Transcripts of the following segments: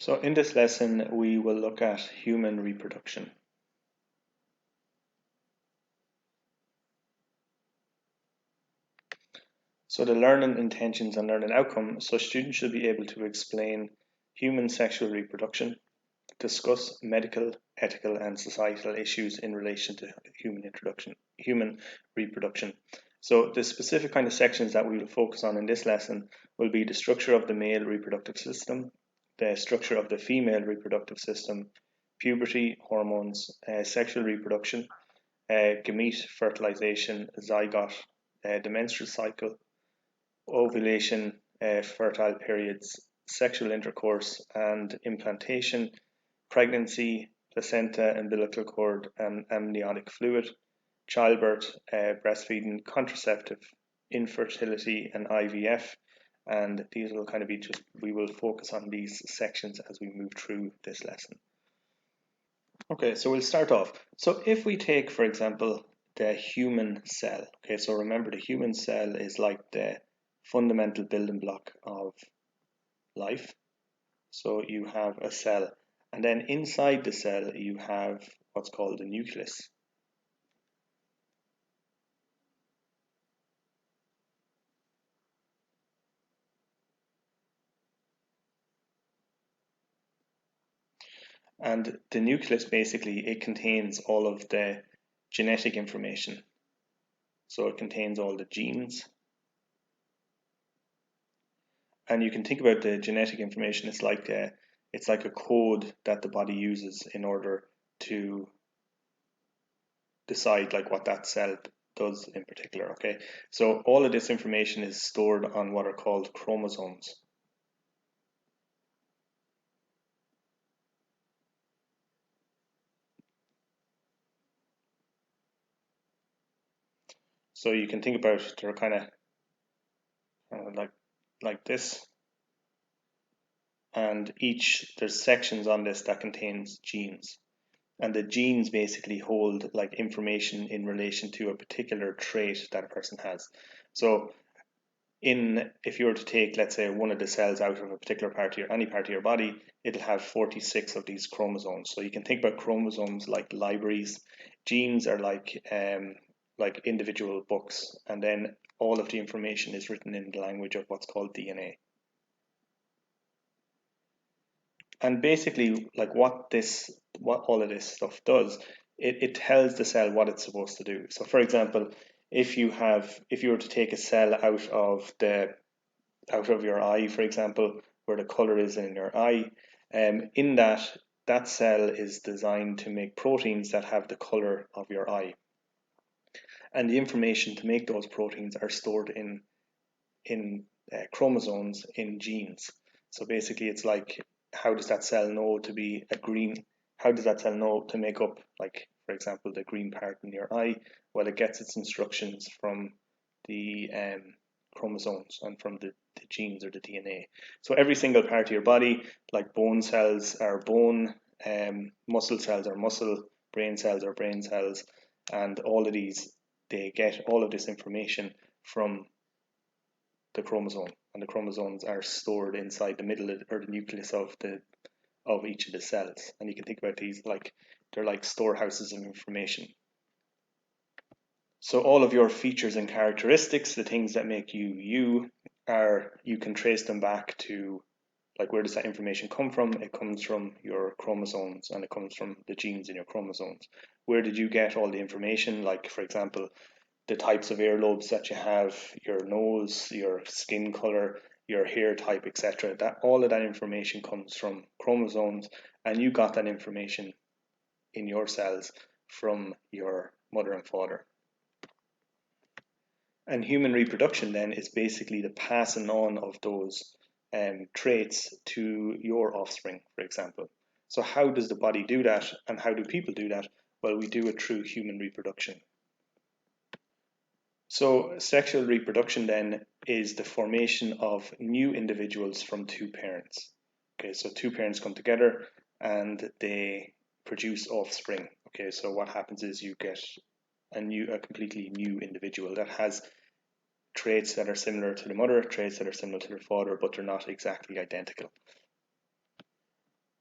So in this lesson, we will look at human reproduction. So the learning intentions and learning outcome, so students should be able to explain human sexual reproduction, discuss medical, ethical and societal issues in relation to human reproduction. So the specific kind of sections that we will focus on in this lesson will be the structure of the male reproductive system, the structure of the female reproductive system, puberty, hormones, sexual reproduction, gamete fertilization, zygote, the menstrual cycle, ovulation, fertile periods, sexual intercourse and implantation, pregnancy, placenta, umbilical cord, and amniotic fluid, childbirth, breastfeeding, contraceptive, infertility, and IVF. And these will kind of be we will focus on these sections as we move through this lesson. Okay, so we'll start off. So if we take, for example, the human cell, okay, so remember the human cell is like the fundamental building block of life. So you have a cell, and then inside the cell you have what's called the nucleus. And the nucleus basically it contains all of the genetic information. So it contains all the genes. And you can think about the genetic information, it's like a code that the body uses in order to decide like what that cell does in particular. Okay, so all of this information is stored on what are called chromosomes. So you can think about they're kind of like this, and there's sections on this that contains genes, and the genes basically hold like information in relation to a particular trait that a person has. So if you were to take, let's say, one of the cells out of a particular part of any part of your body, it'll have 46 of these chromosomes. So you can think about chromosomes like libraries. Genes are like individual books, and then all of the information is written in the language of what's called DNA. And basically, like what all of this stuff does, it tells the cell what it's supposed to do. So for example, if you were to take a cell out of your eye, for example, where the color is in your eye, in that cell is designed to make proteins that have the color of your eye. And the information to make those proteins are stored in chromosomes in genes. So basically, it's like, how does that cell know to be a green? How does that cell know to make up, like, for example, the green part in your eye? Well, it gets its instructions from the chromosomes and from the genes or the DNA. So every single part of your body, like bone cells are bone, muscle cells are muscle, brain cells are brain cells, and all of these, they get all of this information from the chromosome, and the chromosomes are stored inside the middle or the nucleus of each of the cells. And you can think about these like they're like storehouses of information. So all of your features and characteristics, the things that make you you, you can trace them back to, like, where does that information come from? It comes from your chromosomes, and it comes from the genes in your chromosomes. Where did you get all the information? Like, for example, the types of earlobes that you have, your nose, your skin color, your hair type, etc. That all of that information comes from chromosomes, and you got that information in your cells from your mother and father. And human reproduction then is basically the passing on of those traits to your offspring, for example. So how does the body do that, and how do people do that? Well, we do it through human reproduction. So sexual reproduction then is the formation of new individuals from two parents. Okay, so two parents come together and they produce offspring. Okay, so what happens is you get a completely new individual that has traits that are similar to the mother, traits that are similar to the father, but they're not exactly identical.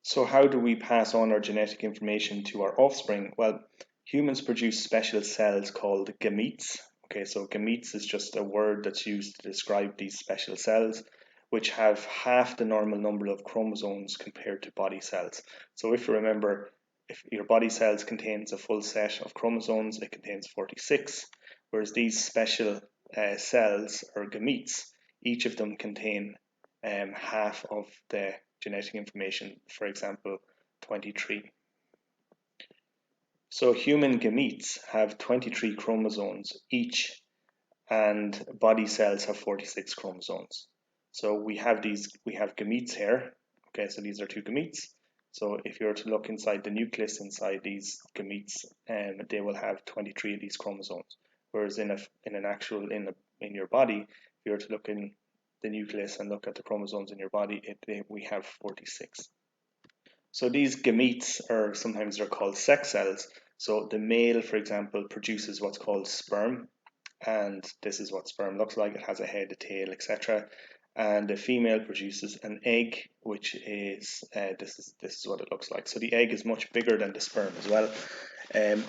So how do we pass on our genetic information to our offspring? Well, humans produce special cells called gametes. Okay, so gametes is just a word that's used to describe these special cells, which have half the normal number of chromosomes compared to body cells. So if you remember, if your body cells contains a full set of chromosomes, it contains 46, whereas these special cells or gametes, each of them contain half of the genetic information, for example, 23. So human gametes have 23 chromosomes each, and body cells have 46 chromosomes. So we have gametes here. Okay, so these are two gametes. So if you were to look inside the nucleus inside these gametes, they will have 23 of these chromosomes. Whereas in your body, if you were to look in the nucleus and look at the chromosomes in your body, we have 46. So these gametes, or sometimes they're called sex cells. So the male, for example, produces what's called sperm, and this is what sperm looks like. It has a head, a tail, etc. And the female produces an egg, which is this is what it looks like. So the egg is much bigger than the sperm as well. And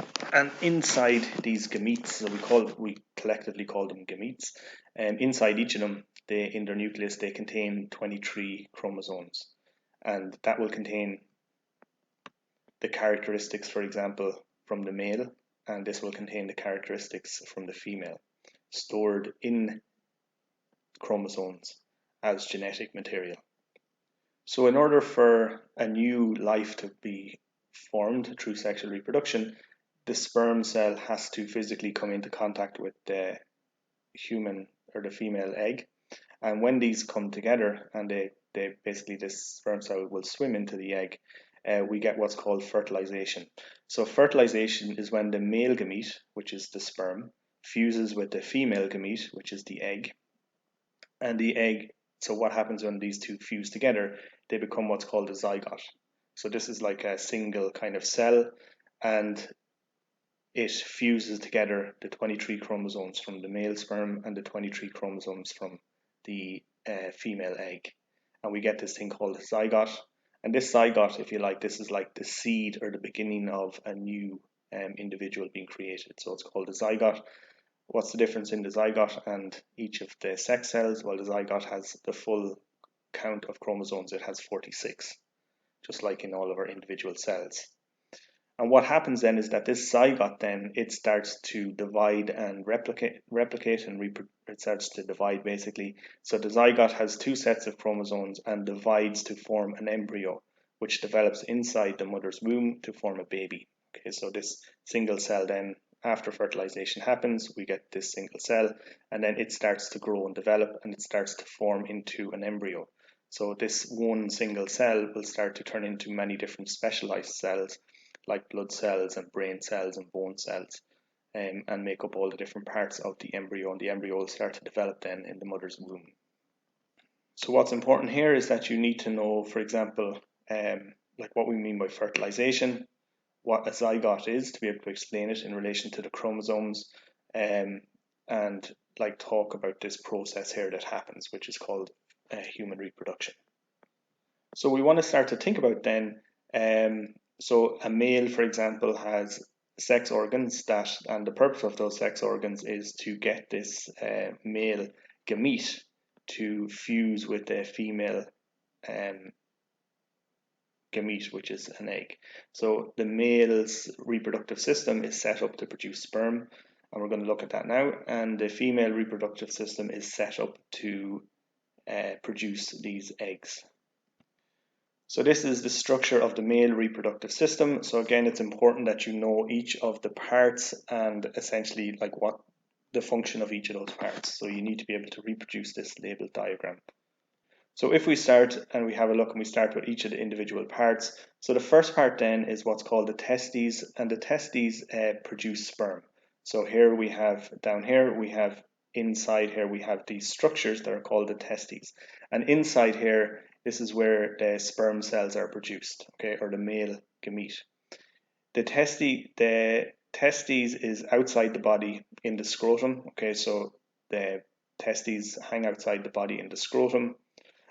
inside these gametes, so we collectively call them gametes. Inside each of them, in their nucleus, they contain 23 chromosomes, and that will contain the characteristics, for example, from the male, and this will contain the characteristics from the female, stored in chromosomes as genetic material. So in order for a new life to be formed through sexual reproduction, the sperm cell has to physically come into contact with the human or the female egg. And when these come together and they basically, this sperm cell will swim into the egg, we get what's called fertilization. So fertilization is when the male gamete, which is the sperm, fuses with the female gamete, which is the egg. And the egg, so what happens when these two fuse together? They become what's called a zygote. So this is like a single kind of cell, and it fuses together the 23 chromosomes from the male sperm and the 23 chromosomes from the female egg. And we get this thing called a zygote. And this zygote, if you like, this is like the seed or the beginning of a new individual being created. So it's called a zygote. What's the difference in the zygote and each of the sex cells? Well, the zygote has the full count of chromosomes. It has 46, just like in all of our individual cells. And what happens then is that this zygote then, it starts to divide and replicate and it starts to divide basically. So the zygote has two sets of chromosomes and divides to form an embryo, which develops inside the mother's womb to form a baby. Okay, so this single cell then, after fertilization happens, we get this single cell, and then it starts to grow and develop, and it starts to form into an embryo. So this one single cell will start to turn into many different specialized cells, like blood cells and brain cells and bone cells, and make up all the different parts of the embryo, and the embryo will start to develop then in the mother's womb. So what's important here is that you need to know, for example, like what we mean by fertilization, what a zygote is, to be able to explain it in relation to the chromosomes, and like talk about this process here that happens, which is called human reproduction. So we want to start to think about then, so a male, for example, has sex organs and the purpose of those sex organs is to get this male gamete to fuse with the female gamete, which is an egg. So the male's reproductive system is set up to produce sperm, and we're going to look at that now. And the female reproductive system is set up to produce these eggs. So this is the structure of the male reproductive system. So again, it's important that you know each of the parts and essentially like what the function of each of those parts. So you need to be able to reproduce this labeled diagram. So if we start and we have a look and we start with each of the individual parts. So the first part then is what's called the testes, and the testes produce sperm. So here we have, down here we have, inside here we have these structures that are called the testes. And inside here, this is where the sperm cells are produced, okay, or the male gamete. The testes is outside the body in the scrotum, okay, so the testes hang outside the body in the scrotum,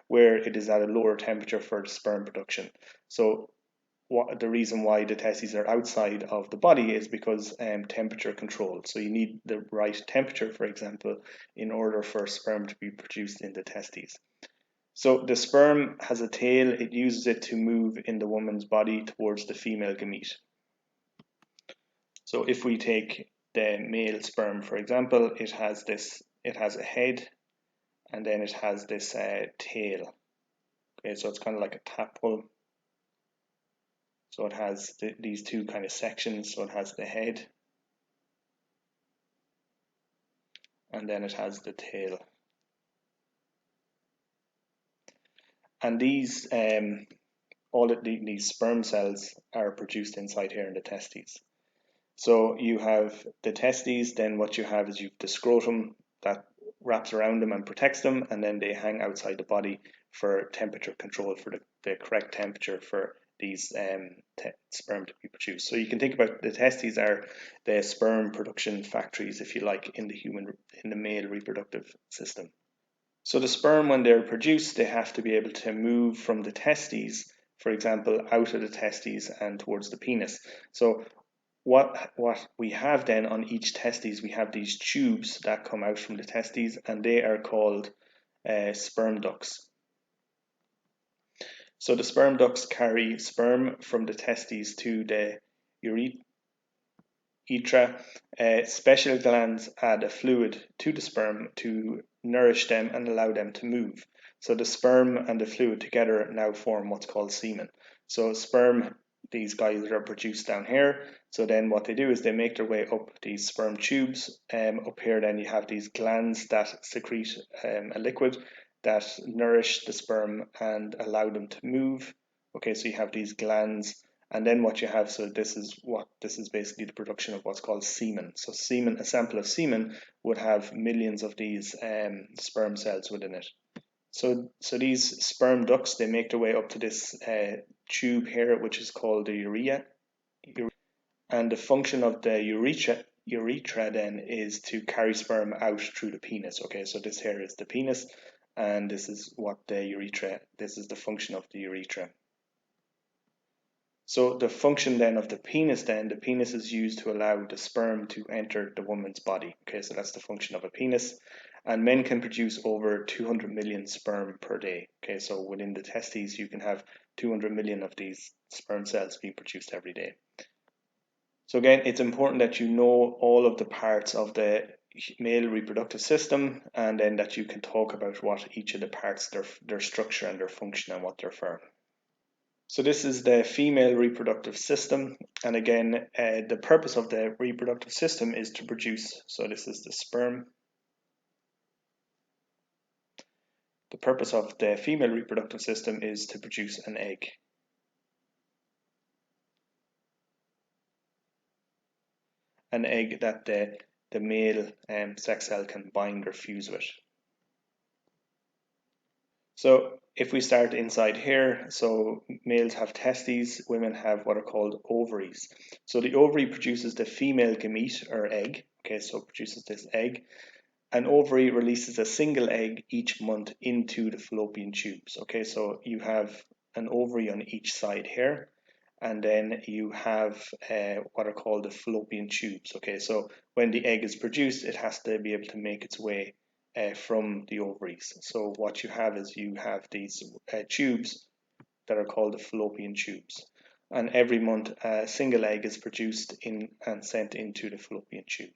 where it is at a lower temperature for the sperm production. So the reason why the testes are outside of the body is because temperature control. So you need the right temperature, for example, in order for sperm to be produced in the testes. So the sperm has a tail. It uses it to move in the woman's body towards the female gamete. So if we take the male sperm, for example, it has a head, and then it has this tail. Okay, so it's kind of like a tadpole. So it has these two kind of sections. So it has the head, and then it has the tail. And these these sperm cells are produced inside here in the testes. So you have the testes, then what you have is you've the scrotum that wraps around them and protects them, and then they hang outside the body for temperature control, for the correct temperature for these sperm to be produced. So you can think about the testes are the sperm production factories, if you like, in the male reproductive system. So the sperm, when they're produced, they have to be able to move from the testes, for example, out of the testes and towards the penis. So what we have then on each testes, we have these tubes that come out from the testes, and they are called sperm ducts. So the sperm ducts carry sperm from the testes to the urethra. Special glands add a fluid to the sperm to nourish them and allow them to move. So the sperm and the fluid together now form what's called semen. So sperm, these guys are produced down here. So then what they do is they make their way up these sperm tubes. Up here then you have these glands that secrete a liquid that nourish the sperm and allow them to move. Okay, so you have these glands, and then what you have, so this is basically the production of what's called semen. So semen, a sample of semen would have millions of these sperm cells within it. So these sperm ducts, they make their way up to this tube here, which is called the urea. And the function of the urethra then is to carry sperm out through the penis. Okay, so this here is the penis, and this is this is the function of the urethra. So the function then of the penis is used to allow the sperm to enter the woman's body. Okay, so that's the function of a penis. And men can produce over 200 million sperm per day. Okay, so within the testes, you can have 200 million of these sperm cells being produced every day. So again, it's important that you know all of the parts of the male reproductive system, and then that you can talk about what each of the parts, their structure and their function, and what they're for. So this is the female reproductive system, and again, the purpose of the reproductive system is to produce. So this is the sperm. The purpose of the female reproductive system is to produce an egg. An egg that the male sex cell can bind or fuse with. So if we start inside here, so males have testes, women have what are called ovaries. So the ovary produces the female gamete or egg. Okay, so it produces this egg. An ovary releases a single egg each month into the fallopian tubes. Okay, so you have an ovary on each side here, and then you have what are called the fallopian tubes. Okay, so when the egg is produced, it has to be able to make its way from the ovaries. So what you have is you have these tubes that are called the fallopian tubes. And every month, a single egg is produced and sent into the fallopian tube.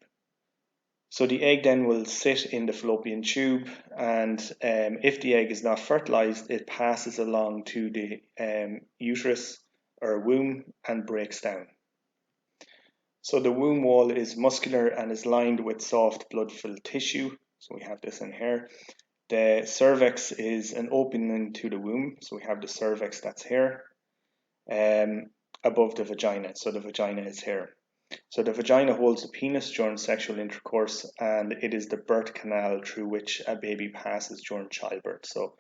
So the egg then will sit in the fallopian tube, and if the egg is not fertilized, it passes along to the uterus or womb and breaks down. So the womb wall is muscular and is lined with soft blood-filled tissue. So we have this in here. The cervix is an opening to the womb. So we have the cervix that's here above the vagina. So the vagina is here. So the vagina holds the penis during sexual intercourse, and it is the birth canal through which a baby passes during childbirth. So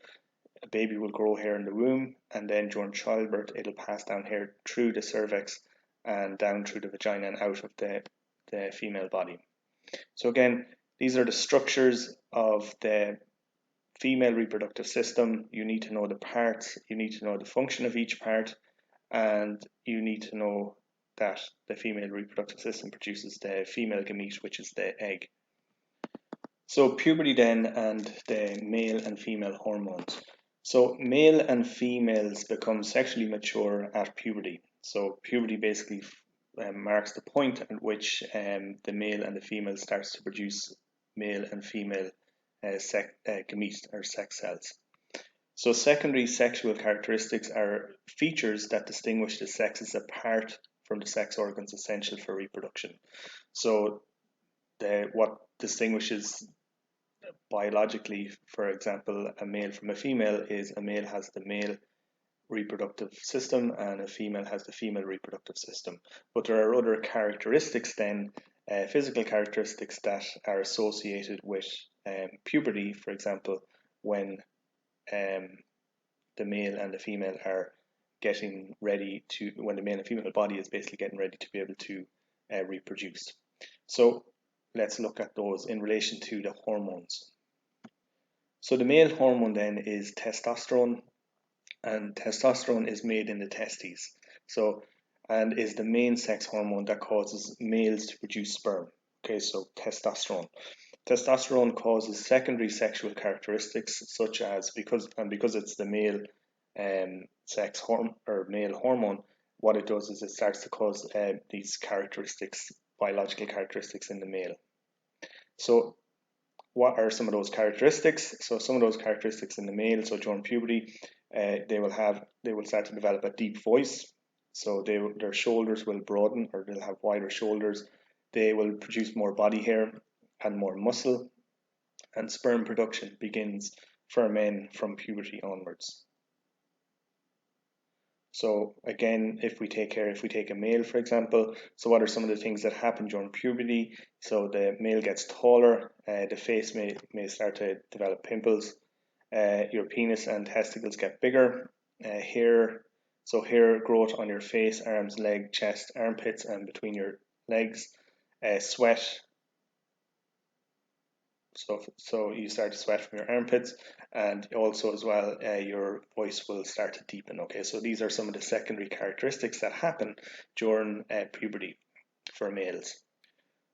a baby will grow here in the womb, and then during childbirth it'll pass down here through the cervix and down through the vagina and out of the female body. So again, these are the structures of the female reproductive system, you need to know the parts, you need to know the function of each part, and you need to know that the female reproductive system produces the female gamete, which is the egg. So puberty then, and the male and female hormones. So male and females become sexually mature at puberty. So puberty basically marks the point at which the male and the female starts to produce male and female gamete or sex cells. So secondary sexual characteristics are features that distinguish the sexes apart from the sex organs essential for reproduction. So what distinguishes biologically, for example, a male from a female is a male has the male reproductive system and a female has the female reproductive system. But there are other characteristics then, physical characteristics that are associated with puberty, for example, when the male and the female are getting ready to, when the male and female body is basically getting ready to be able to reproduce. So let's look at those in relation to the hormones. So the male hormone then is testosterone, and testosterone is made in the testes. So, and is the main sex hormone that causes males to produce sperm. Okay, so testosterone. Testosterone causes secondary sexual characteristics such as because it's the male sex hormone or male hormone, what it does is it starts to cause these characteristics, biological characteristics in the male. So what are some of those characteristics? So some of those characteristics in the male, so during puberty, they will start to develop a deep voice. So their shoulders will broaden, or they'll have wider shoulders. They will produce more body hair and more muscle, and sperm production begins for men from puberty onwards. So again, if we take a male, for example, so what are some of the things that happen during puberty? So the male gets taller, the face may start to develop pimples, your penis and testicles get bigger, hair growth on your face, arms, leg, chest, armpits, and between your legs, sweat. So you start to sweat from your armpits, and also as well your voice will start to deepen. Okay, so these are some of the secondary characteristics that happen during puberty for males.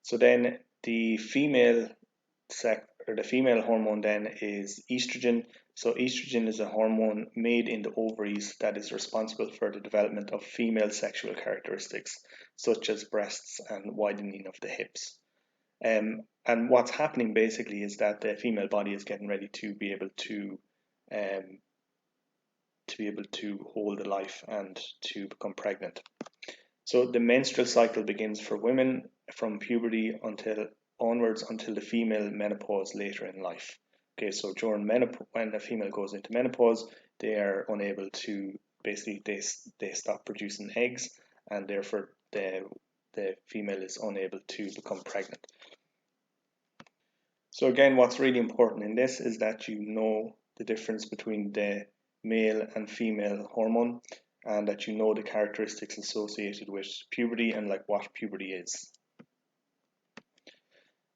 So then the female hormone then is estrogen. So estrogen is a hormone made in the ovaries that is responsible for the development of female sexual characteristics such as breasts and widening of the hips. And what's happening basically is that the female body is getting ready to be able to hold a life and to become pregnant. So the menstrual cycle begins for women from puberty until the female menopause later in life. Okay, so during menopause, when a female goes into menopause, they are unable to basically they stop producing eggs, and therefore the female is unable to become pregnant. So again, what's really important in this is that you know the difference between the male and female hormone, and that you know the characteristics associated with puberty and like what puberty is.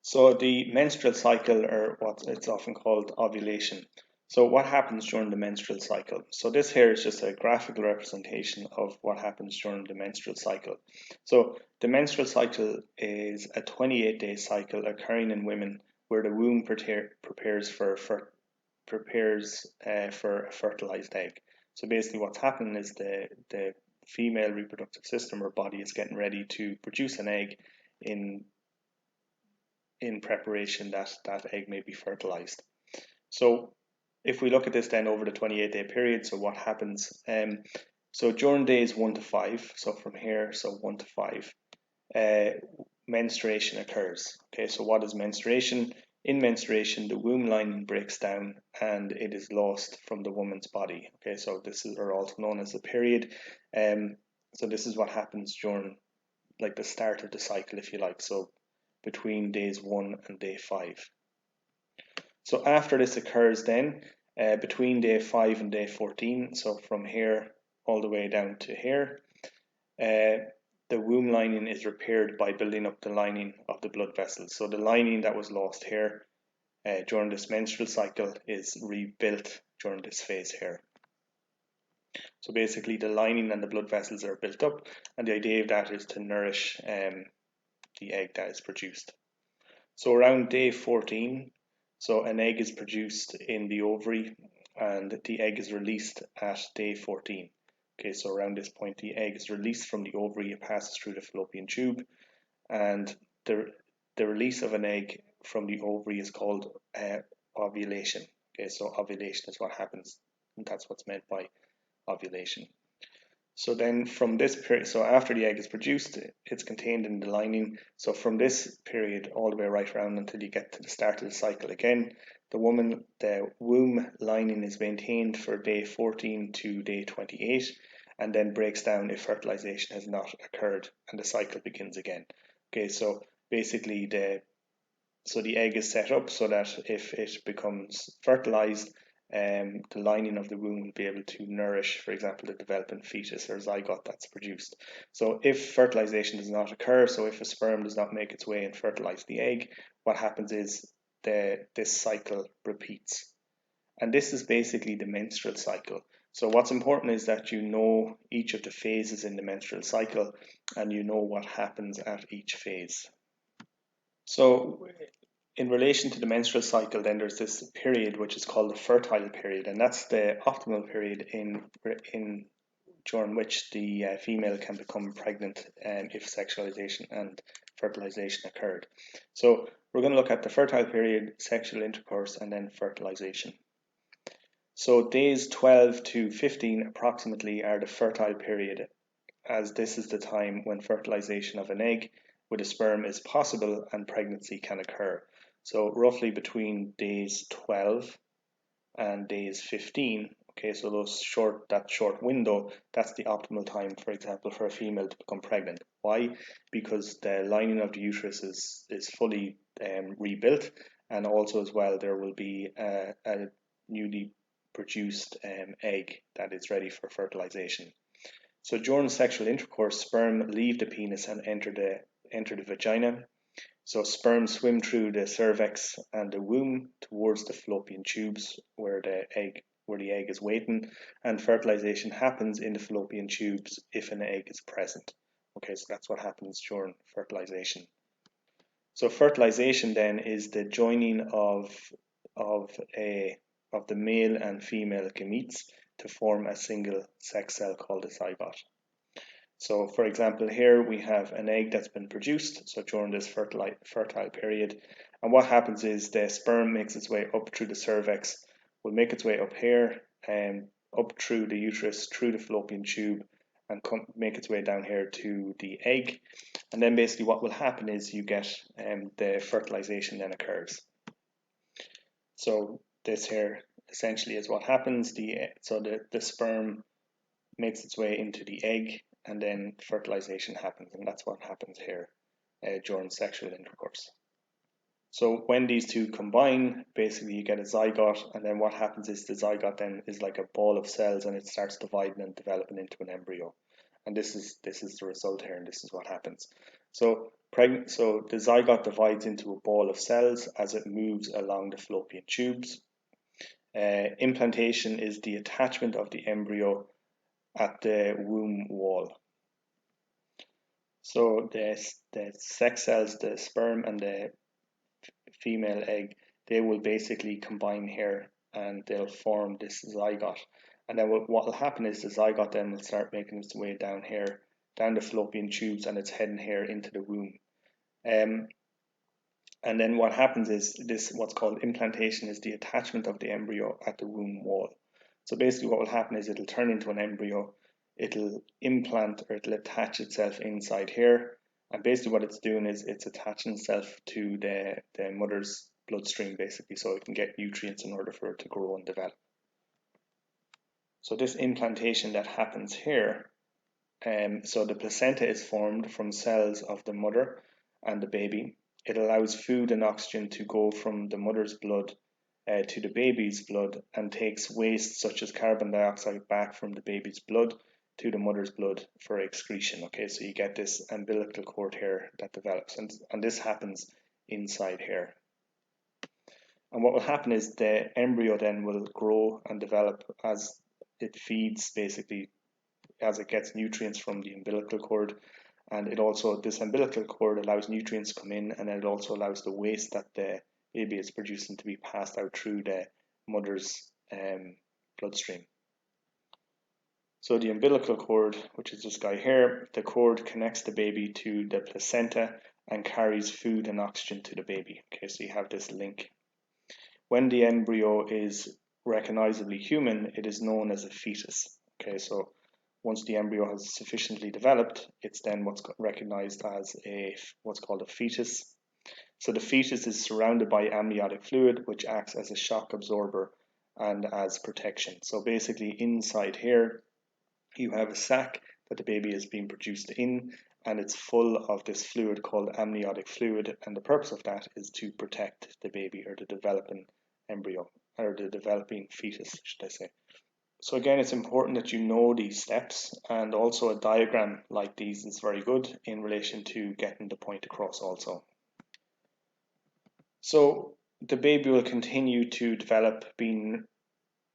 So the menstrual cycle, or what it's often called ovulation. So what happens during the menstrual cycle? So this here is just a graphical representation of what happens during the menstrual cycle. So the menstrual cycle is a 28-day cycle occurring in women where the womb prepares for a fertilized egg. So basically what's happening is the female reproductive system or body is getting ready to produce an egg in preparation that that egg may be fertilized. So if we look at this then over the 28-day period, so what happens? So during days 1 to 5, so from here, so 1 to 5, menstruation occurs. Okay, so what is menstruation? In menstruation, the womb lining breaks down and it is lost from the woman's body. Okay, so this is also known as the period. So this is what happens during like the start of the cycle, if you like. So between days 1 and day 5. So after this occurs then, between day 5 and day 14, so from here all the way down to here, the womb lining is repaired by building up the lining of the blood vessels. So the lining that was lost here during this menstrual cycle is rebuilt during this phase here. So basically the lining and the blood vessels are built up, and the idea of that is to nourish the egg that is produced. So around day 14, so an egg is produced in the ovary and the egg is released at day 14. Okay, so around this point the egg is released from the ovary, it passes through the fallopian tube, and the release of an egg from the ovary is called ovulation. Okay, so ovulation is what happens, and that's what's meant by ovulation. So then from this period, so after the egg is produced, it's contained in the lining. So from this period all the way right around until you get to the start of the cycle again, the womb lining is maintained for day 14 to day 28, and then breaks down if fertilization has not occurred, and the cycle begins again. Okay, so basically the egg is set up so that if it becomes fertilized, the lining of the womb will be able to nourish, for example, the developing fetus or zygote that's produced. So if fertilization does not occur, so if a sperm does not make its way and fertilize the egg, what happens is this cycle repeats. And this is basically the menstrual cycle. So what's important is that you know each of the phases in the menstrual cycle and you know what happens at each phase. So in relation to the menstrual cycle, then there's this period which is called the fertile period, and that's the optimal period in during which the female can become pregnant if sexualization and fertilization occurred. So we're going to look at the fertile period, sexual intercourse, and then fertilization. So days 12 to 15 approximately are the fertile period, as this is the time when fertilization of an egg with a sperm is possible and pregnancy can occur. So roughly between days 12 and days 15, okay, so that short window, that's the optimal time, for example, for a female to become pregnant. Why? Because the lining of the uterus is fully rebuilt, and also as well there will be a newly produced egg that is ready for fertilization. So during sexual intercourse, sperm leave the penis and enter the vagina. So sperm swim through the cervix and the womb towards the fallopian tubes where the egg is waiting, and fertilization happens in the fallopian tubes if an egg is present. Okay, so that's what happens during fertilization. So fertilization then is the joining of the male and female gametes to form a single sex cell called a zygote. So for example, here we have an egg that's been produced, so during this fertile period, and what happens is the sperm makes its way up through the cervix, will make its way up here and up through the uterus, through the fallopian tube, and make its way down here to the egg. And then basically what will happen is you get the fertilization then occurs. So this here essentially is what happens. The sperm makes its way into the egg, and then fertilization happens, and that's what happens here during sexual intercourse. So when these two combine, basically you get a zygote, and then what happens is the zygote then is like a ball of cells, and it starts dividing and developing into an embryo. And this is the result here, and this is what happens. So the zygote divides into a ball of cells as it moves along the fallopian tubes. Implantation is the attachment of the embryo at the womb wall. So the sex cells, the sperm and the female egg, they will basically combine here and they'll form this zygote. And then what will happen is the zygote then will start making its way down here, down the fallopian tubes, and it's heading here into the womb. And then what happens is what's called implantation is the attachment of the embryo at the womb wall. So basically what will happen is it'll turn into an embryo, it'll implant or it'll attach itself inside here, and basically what it's doing is it's attaching itself to the mother's bloodstream basically, so it can get nutrients in order for it to grow and develop. So this implantation that happens here, so the placenta is formed from cells of the mother and the baby. It allows food and oxygen to go from the mother's blood to the baby's blood, and takes waste such as carbon dioxide back from the baby's blood to the mother's blood for excretion. Okay, so you get this umbilical cord here that develops, and this happens inside here. And what will happen is the embryo then will grow and develop as it feeds, basically, as it gets nutrients from the umbilical cord. And it also, this umbilical cord allows nutrients to come in, and it also allows the waste that the baby is producing to be passed out through the mother's bloodstream. So the umbilical cord, which is this guy here, the cord connects the baby to the placenta and carries food and oxygen to the baby. Okay, so you have this link. When the embryo is recognizably human, it is known as a fetus. Okay, so once the embryo has sufficiently developed, it's then what's recognized as what's called a fetus. So the fetus is surrounded by amniotic fluid, which acts as a shock absorber and as protection. So basically inside here, you have a sac that the baby is being produced in, and it's full of this fluid called amniotic fluid, and the purpose of that is to protect the baby, or the developing embryo, or the developing fetus, should I say. So again, it's important that you know these steps, and also a diagram like these is very good in relation to getting the point across also. So the baby will continue to develop, being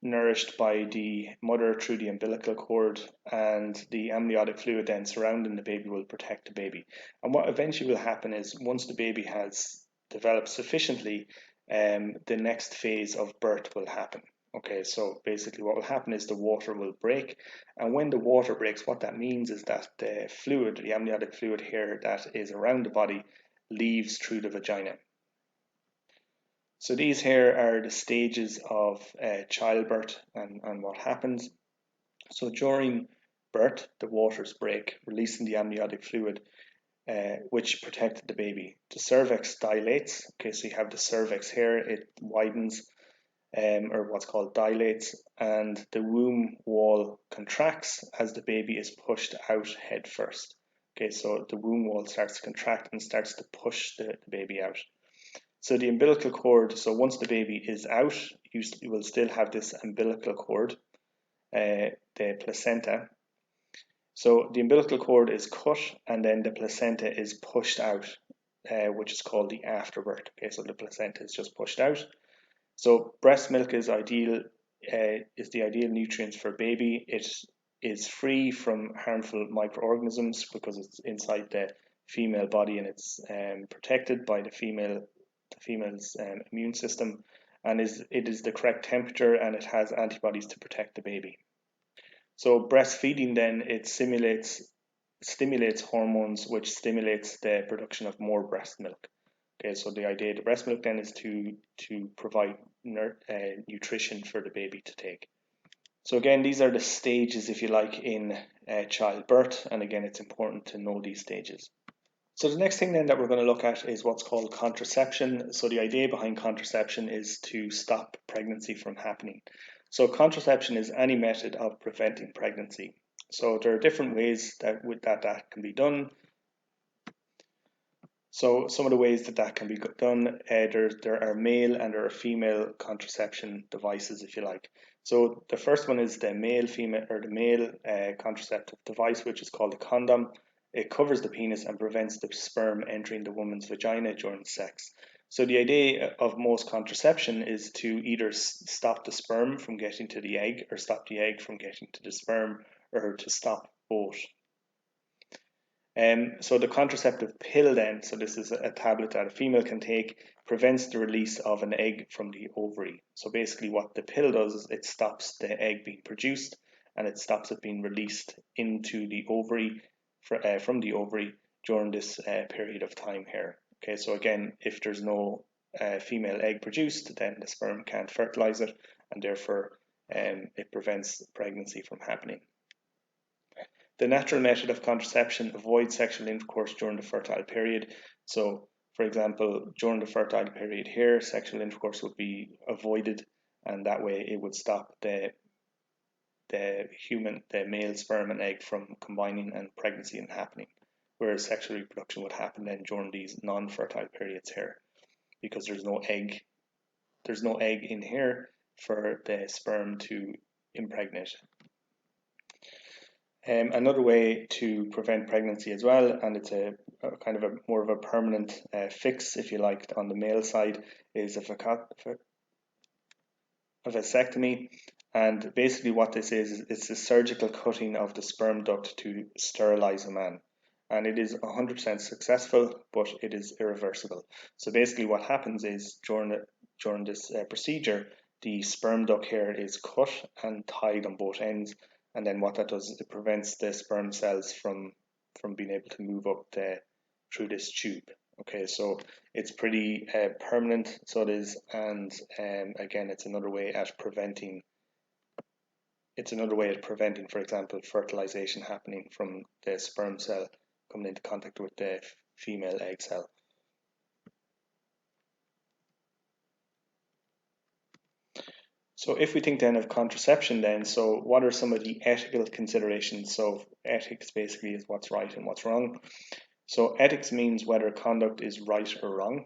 nourished by the mother through the umbilical cord, and the amniotic fluid then surrounding the baby will protect the baby. And what eventually will happen is, once the baby has developed sufficiently, the next phase of birth will happen. Okay, so basically what will happen is the water will break, and when the water breaks, what that means is that the fluid, the amniotic fluid here that is around the body, leaves through the vagina. So these here are the stages of childbirth and what happens. So during birth, the waters break, releasing the amniotic fluid, which protected the baby. The cervix dilates. Okay, so you have the cervix here, it widens, or what's called dilates, and the womb wall contracts as the baby is pushed out head first. Okay, so the womb wall starts to contract and starts to push the baby out. So the umbilical cord, so once the baby is out, you will still have this umbilical cord, the placenta. So the umbilical cord is cut, and then the placenta is pushed out, which is called the afterbirth. Okay, so the placenta is just pushed out. So breast milk is ideal, is the ideal nutrients for baby. It is free from harmful microorganisms because it's inside the female body, and it's protected by the female's immune system, and it is the correct temperature, and it has antibodies to protect the baby. So breastfeeding then, it stimulates hormones, which stimulates the production of more breast milk. Okay, so the idea of the breast milk then is to provide nutrition for the baby to take. So again, these are the stages, if you like, in childbirth, and again, it's important to know these stages. So the next thing then that we're going to look at is what's called contraception. So the idea behind contraception is to stop pregnancy from happening. So contraception is any method of preventing pregnancy. So there are different ways that can be done. So some of the ways that can be done, there are male and there are female contraception devices, if you like. So the first one is the male contraceptive device, which is called a condom. It covers the penis and prevents the sperm entering the woman's vagina during sex. So the idea of most contraception is to either stop the sperm from getting to the egg, or stop the egg from getting to the sperm, or to stop both. So the contraceptive pill then, so this is a tablet that a female can take, prevents the release of an egg from the ovary. So basically what the pill does is it stops the egg being produced, and it stops it being released into the ovary from the ovary during this period of time here. Okay, so again, if there's no female egg produced, then the sperm can't fertilize it, and therefore it prevents pregnancy from happening. The natural method of contraception avoids sexual intercourse during the fertile period. So, for example, during the fertile period here, sexual intercourse would be avoided, and that way it would stop the male sperm and egg from combining and pregnancy and happening. Whereas sexual reproduction would happen then during these non-fertile periods here, because there's no egg in here for the sperm to impregnate. Another way to prevent pregnancy as well, and it's a kind of a more of a permanent fix, if you like, on the male side, is a vasectomy. And basically, what this is it's a surgical cutting of the sperm duct to sterilize a man. And it is 100% successful, but it is irreversible. So basically, what happens is during this procedure, the sperm duct here is cut and tied on both ends, and then what that does is it prevents the sperm cells from being able to move up through this tube. Okay, so it's pretty permanent, so it is, and again, it's another way at preventing. It's another way of preventing, for example, fertilization happening from the sperm cell coming into contact with the female egg cell. So if we think then of contraception then, so what are some of the ethical considerations? So ethics basically is what's right and what's wrong. So ethics means whether conduct is right or wrong.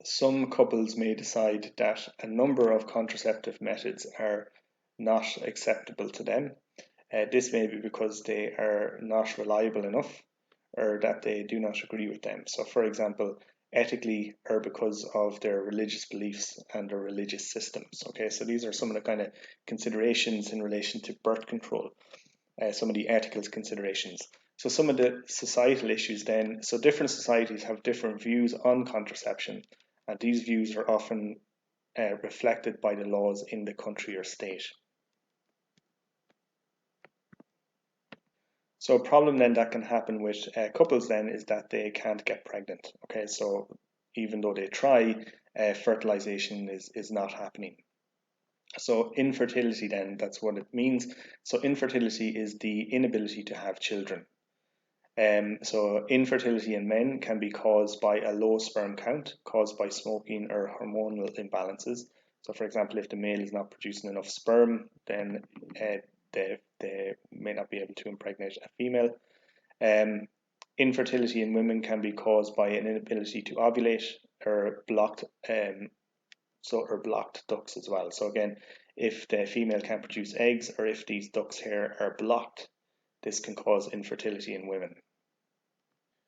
Some couples may decide that a number of contraceptive methods are not acceptable to them. This may be because they are not reliable enough or that they do not agree with them. So, for example, ethically or because of their religious beliefs and their religious systems. Okay, so these are some of the kind of considerations in relation to birth control, some of the ethical considerations. So, some of the societal issues then, so different societies have different views on contraception, and these views are often reflected by the laws in the country or state. So a problem then that can happen with couples then is that they can't get pregnant. Okay, so even though they try, fertilization is not happening. So infertility then, that's what it means. So infertility is the inability to have children. So infertility in men can be caused by a low sperm count caused by smoking or hormonal imbalances. So for example, if the male is not producing enough sperm, then they may not be able to impregnate a female. Infertility in women can be caused by an inability to ovulate or blocked ducts as well. So again, if the female can't produce eggs or if these ducts here are blocked, this can cause infertility in women.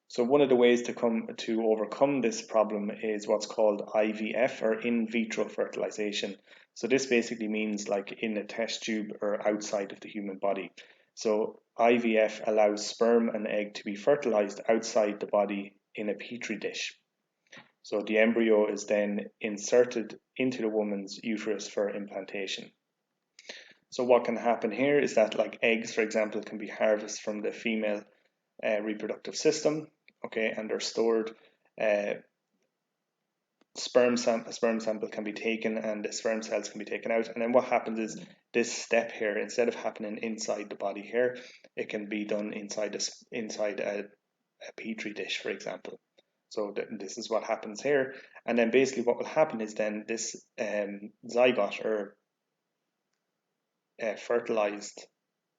So one of the ways to overcome this problem is what's called IVF or in vitro fertilization. So this basically means like in a test tube or outside of the human body. So IVF allows sperm and egg to be fertilized outside the body in a petri dish. So the embryo is then inserted into the woman's uterus for implantation. So what can happen here is that like eggs, for example, can be harvested from the female reproductive system, okay, and they're stored. A sperm sample can be taken and the sperm cells can be taken out. And then what happens is this step here, instead of happening inside the body here, it can be done inside a petri dish, for example. So this is what happens here. And then basically what will happen is then this zygote or fertilized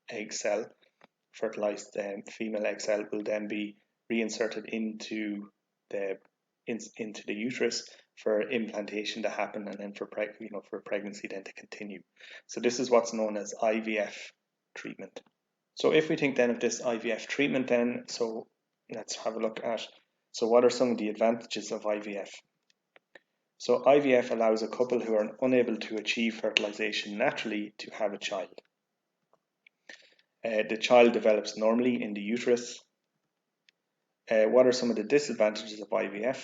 egg cell, fertilized female egg cell will then be reinserted into the uterus for implantation to happen and then for pregnancy then to continue. So this is what's known as IVF treatment. So if we think then of this IVF treatment then, so let's have a look at, so what are some of the advantages of IVF? So IVF allows a couple who are unable to achieve fertilization naturally to have a child. The child develops normally in the uterus. What are some of the disadvantages of IVF?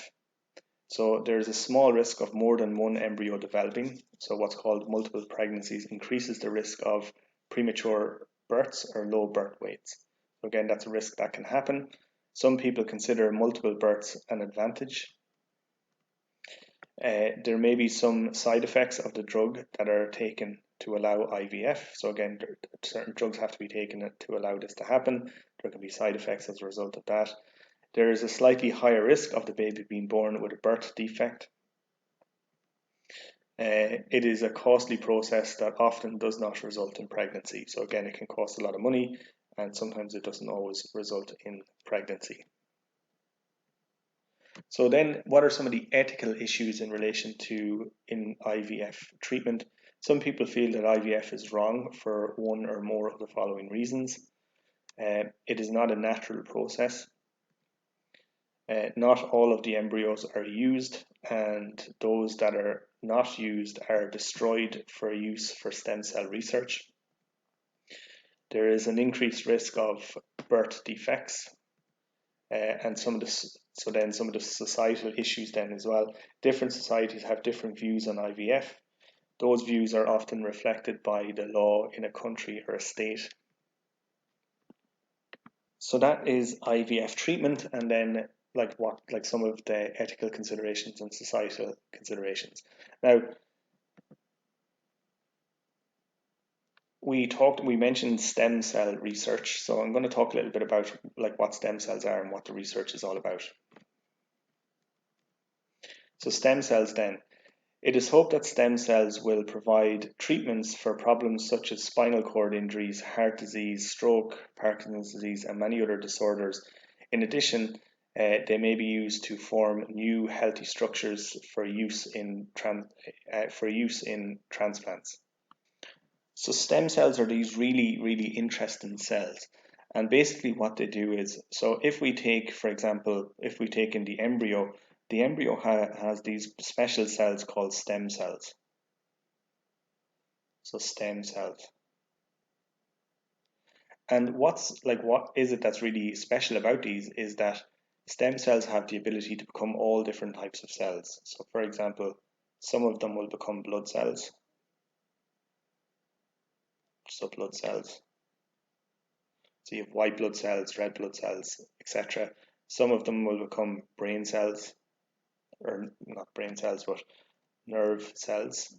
So there is a small risk of more than one embryo developing. So what's called multiple pregnancies increases the risk of premature births or low birth weights. So again, that's a risk that can happen. Some people consider multiple births an advantage. There may be some side effects of the drug that are taken to allow IVF. So again, certain drugs have to be taken to allow this to happen. There can be side effects as a result of that. There is a slightly higher risk of the baby being born with a birth defect. It is a costly process that often does not result in pregnancy. So again, it can cost a lot of money and sometimes it doesn't always result in pregnancy. So then what are some of the ethical issues in relation to in IVF treatment? Some people feel that IVF is wrong for one or more of the following reasons. It is not a natural process. Not all of the embryos are used, and those that are not used are destroyed for use for stem cell research. There is an increased risk of birth defects, and some of the societal issues then as well. Different societies have different views on IVF. Those views are often reflected by the law in a country or a state. So that is IVF treatment, and then like some of the ethical considerations and societal considerations. Now, we mentioned stem cell research, so I'm going to talk a little bit about like what stem cells are and what the research is all about. So stem cells then. It is hoped that stem cells will provide treatments for problems such as spinal cord injuries, heart disease, stroke, Parkinson's disease, and many other disorders. In addition, they may be used to form new healthy structures for use in transplants. So stem cells are these really interesting cells. And basically what they do is, so if we take, for example, if we take in the embryo has these special cells called stem cells. So stem cells. And what is it that's really special about these is that stem cells have the ability to become all different types of cells. So for example, some of them will become blood cells. So blood cells. So you have white blood cells, red blood cells, etc. Some of them will become brain cells, or not brain cells, but nerve cells.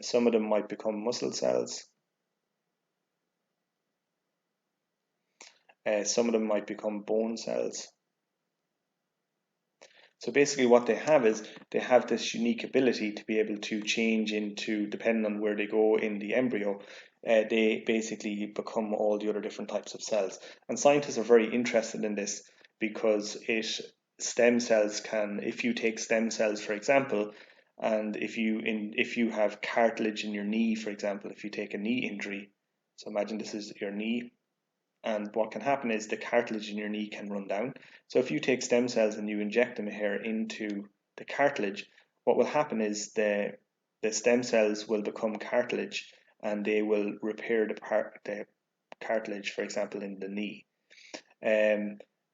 Some of them might become muscle cells. Some of them might become bone cells. So basically what they have is they have this unique ability to be able to change into, depending on where they go in the embryo, they basically become all the other different types of cells. And scientists are very interested in this because stem cells can, if you take stem cells, for example, and if you have cartilage in your knee, for example, if you take a knee injury, so imagine this is your knee, and what can happen is the cartilage in your knee can run down. So if you take stem cells and you inject them here into the cartilage, what will happen is the stem cells will become cartilage and they will repair the cartilage, for example, in the knee.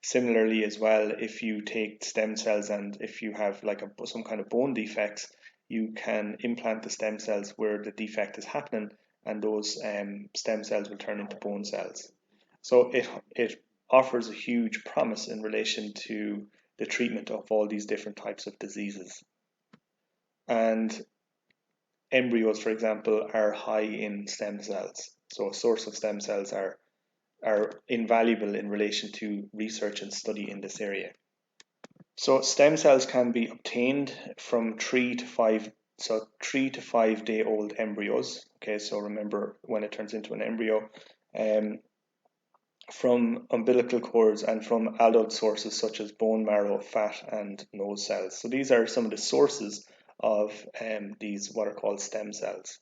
Similarly as well, if you take stem cells and if you have like some kind of bone defects, you can implant the stem cells where the defect is happening, and those stem cells will turn into bone cells. So it offers a huge promise in relation to the treatment of all these different types of diseases. And embryos, for example, are high in stem cells. So a source of stem cells are invaluable in relation to research and study in this area. So stem cells can be obtained from 3 to 5 day old embryos. Okay, so remember when it turns into an embryo, from umbilical cords and from adult sources such as bone marrow, fat, and nose cells. So these are some of the sources of these what are called stem cells.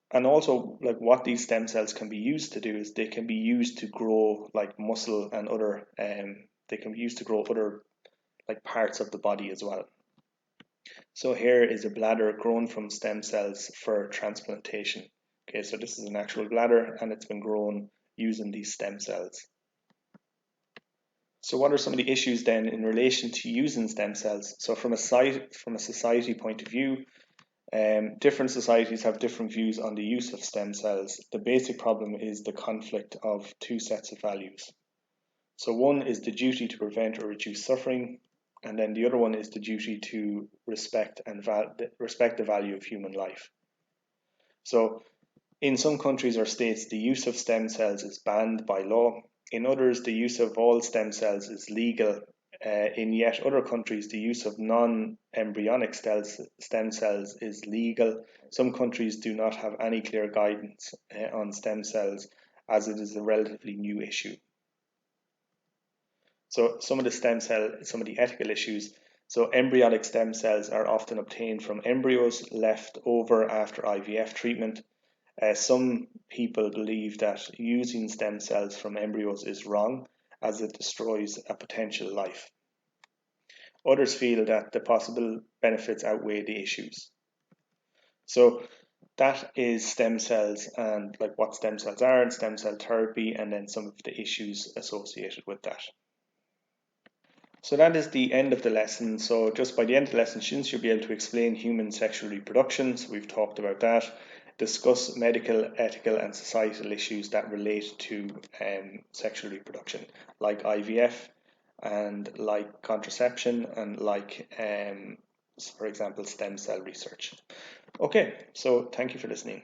And also, like what these stem cells can be used to do is they can be used to grow like muscle and other they can be used to grow other like parts of the body as well. So here is a bladder grown from stem cells for transplantation. Okay, so this is an actual bladder and it's been grown using these stem cells. So what are some of the issues then in relation to using stem cells? So from a society point of view, different societies have different views on the use of stem cells. The basic problem is the conflict of two sets of values. So one is the duty to prevent or reduce suffering, and then the other one is the duty to respect the value of human life. So in some countries or states, the use of stem cells is banned by law. In others, the use of all stem cells is legal. In yet other countries, the use of non-embryonic stem cells is legal. Some countries do not have any clear guidance on stem cells, as it is a relatively new issue. So some of the ethical issues. So embryonic stem cells are often obtained from embryos left over after IVF treatment. Some people believe that using stem cells from embryos is wrong, as it destroys a potential life. Others feel that the possible benefits outweigh the issues. So that is stem cells and like what stem cells are and stem cell therapy, and then some of the issues associated with that. So that is the end of the lesson. So just by the end of the lesson, students should be able to explain human sexual reproduction. So we've talked about that. Discuss medical, ethical and societal issues that relate to sexual reproduction, like IVF and like contraception and like, for example, stem cell research. Okay, so thank you for listening.